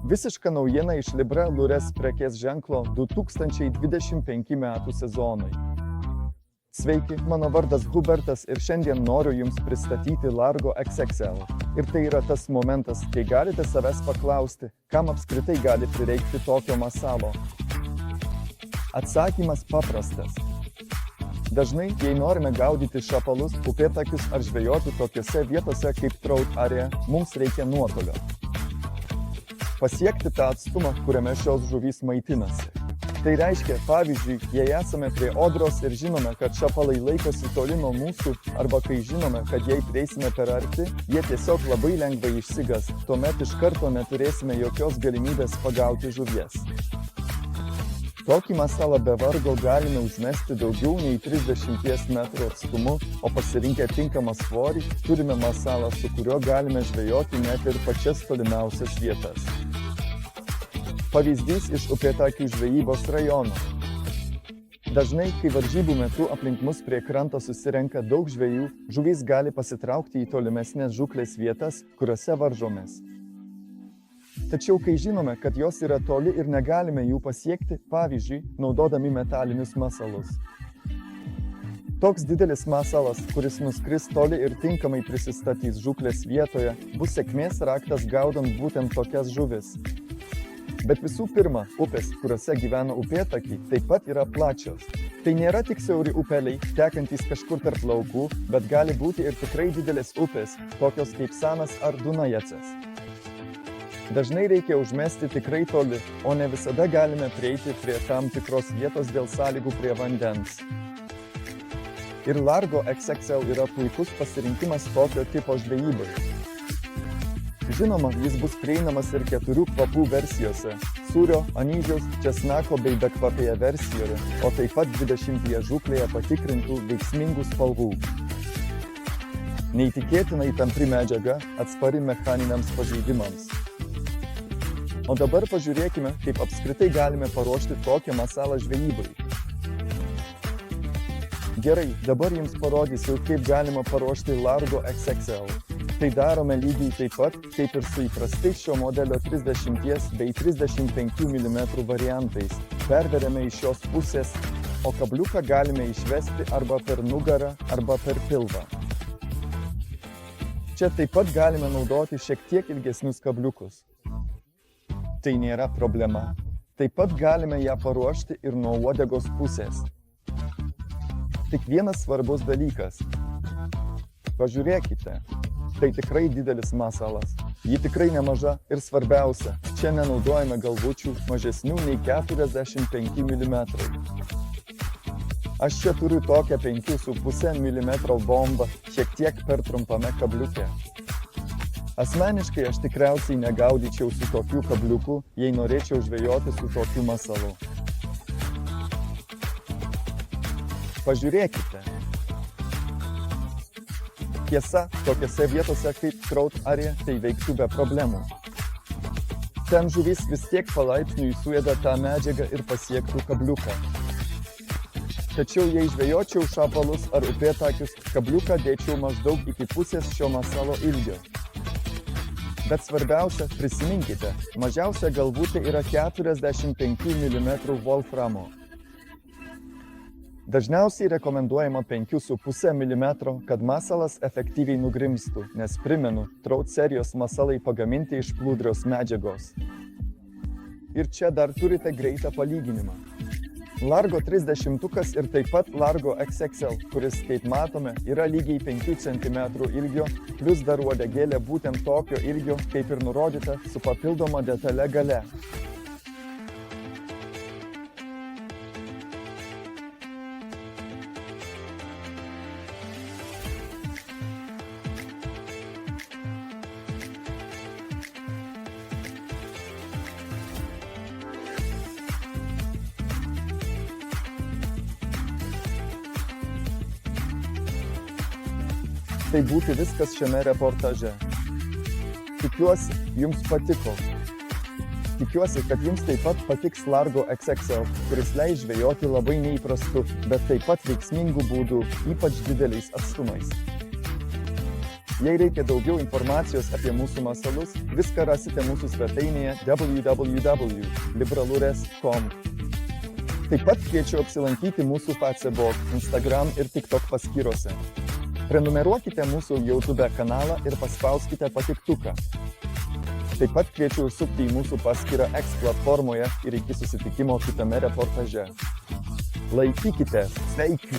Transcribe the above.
Visiška naujiena iš Libre Lures prekės ženklo 2025 metų sezonui. Sveiki, mano vardas Hubertas ir šiandien noriu Jums pristatyti Largo XXL. Ir tai yra tas momentas, kai galite savęs paklausti, kam apskritai gali prireikti tokio masalo. Atsakymas paprastas. Dažnai, jei norime gaudyti šapalus, upėtakius ar žvejoti tokiose vietose kaip Trout Area, mums reikia nuotolio. Pasiekti tą atstumą, kuriame šios žuvys maitinasi. Tai reiškia, pavyzdžiui, jei esame prie Odros ir žinome, kad šapalai laikosi toli nuo mūsų, arba kai žinome, kad jei prieisime per arti, jie tiesiog labai lengvai išsigas, tuomet iš karto neturėsime jokios galimybės pagauti žuvies. Tokį masalą be vargo galime užmesti daugiau nei 30 metrų atstumu, o pasirinkę tinkamą svorį, turime masalą, su kuriuo galime žvejoti net ir pačias tolimiausias vietas. Pavyzdys iš upėtakių žvejybos rajono. Dažnai, kai varžybų metu aplink mus prie kranto susirenka daug žvejų, žuvys gali pasitraukti į tolimesnės žūklės vietas, kuriuose varžomės. Tačiau, kai žinome, kad jos yra toli ir negalime jų pasiekti, pavyzdžiui, naudodami metalinius masalus. Toks didelis masalas, kuris nuskris toli ir tinkamai prisistatys žūklės vietoje, bus sėkmės raktas gaudant būtent tokias žuvis. Bet visų pirma, upės, kuriuose gyvena upėtakiai, taip pat yra plačios. Tai nėra tik siauri upeliai, tekantys kažkur tarp laukų, bet gali būti ir tikrai didelės upės, tokios kaip Sanas ar Dunajecas. Dažnai reikia užmesti tikrai toli, o ne visada galime prieiti prie tam tikros vietos dėl sąlygų prie vandens. Ir Largo XXL yra puikus pasirinkimas tokio tipo žvejybai. Žinoma, jis bus prieinamas ir 4 kvapų versijose – sūrio, anyžiaus, česnako bei bekvapėje versijoje, o taip pat 20 žūklėje patikrintų veiksmingų spalvų. Neįtikėtinai tampri medžiaga, atspari mechaniniams pažeidimams. O dabar pažiūrėkime, kaip apskritai galime paruošti tokią masalą žvejybai. Gerai, dabar Jums parodysiu, kaip galima paruošti Largo XXL. Tai darome lygiai taip pat, kaip ir su įprastais šio modelio 30 bei 35 mm variantais. Perveriame iš šios pusės, o kabliuką galime išvesti arba per nugarą, arba per pilvą. Čia taip pat galime naudoti šiek tiek ilgesnius kabliukus. Tai nėra problema. Taip pat galime ją paruošti ir nuo uodegos pusės. Tik vienas svarbus dalykas. Pažiūrėkite. Tai tikrai didelis masalas. Ji tikrai nemaža ir svarbiausia, čia nenaudojame galvučių mažesnių nei 45 mm. Aš čia turiu tokią 5,5 mm bombą, šiek tiek per trumpame kabliuke. Asmeniškai aš tikriausiai negaudyčiau su tokiu kabliuku, jei norėčiau žvejoti su tokiu masalu. Pažiūrėkite. Tiesa, tokiose vietose kaip Trout Area tai veiktų be problemų. Ten žuvis vis tiek palaipsniui suėda tą medžiagą ir pasiektų kabliuką. Tačiau jei žvejočiau šapalus ar upėtakius, kabliuką dėčiau maždaug iki pusės šio masalo ilgio. Bet svarbiausia, prisiminkite, mažiausia galvutė yra 45 mm wolframo. Dažniausiai rekomenduojama 5,5 mm, kad masalas efektyviai nugrimstų, nes primenu, Trout serijos masalai pagaminti iš plūdrios medžiagos. Ir čia dar turite greitą palyginimą. Largo 30 ir taip pat Largo XXL, kuris, kaip matome, yra lygiai 5 cm ilgio, plus dar uodegėlė būtent tokio ilgio, kaip ir nurodyta, su papildoma detale gale. Tai būtų viskas šiame reportaže. Tikiuosi, Jums patiko. Tikiuosi, kad Jums taip pat patiks Largo XXL, kuris leis žvejoti labai neįprastu, bet taip pat veiksmingų būdų, ypač dideliais atstumais. Jei reikia daugiau informacijos apie mūsų masalus, viską rasite mūsų svetainėje www.libralures.com. Taip pat kviečiu apsilankyti mūsų Facebook, Instagram ir TikTok paskyrose. Prenumeruokite mūsų YouTube kanalą ir paspauskite patiktuką. Taip pat kviečiu užsukti į mūsų paskyrą X platformoje ir iki susitikimo kitame reportaže. Laikykite, sveiki!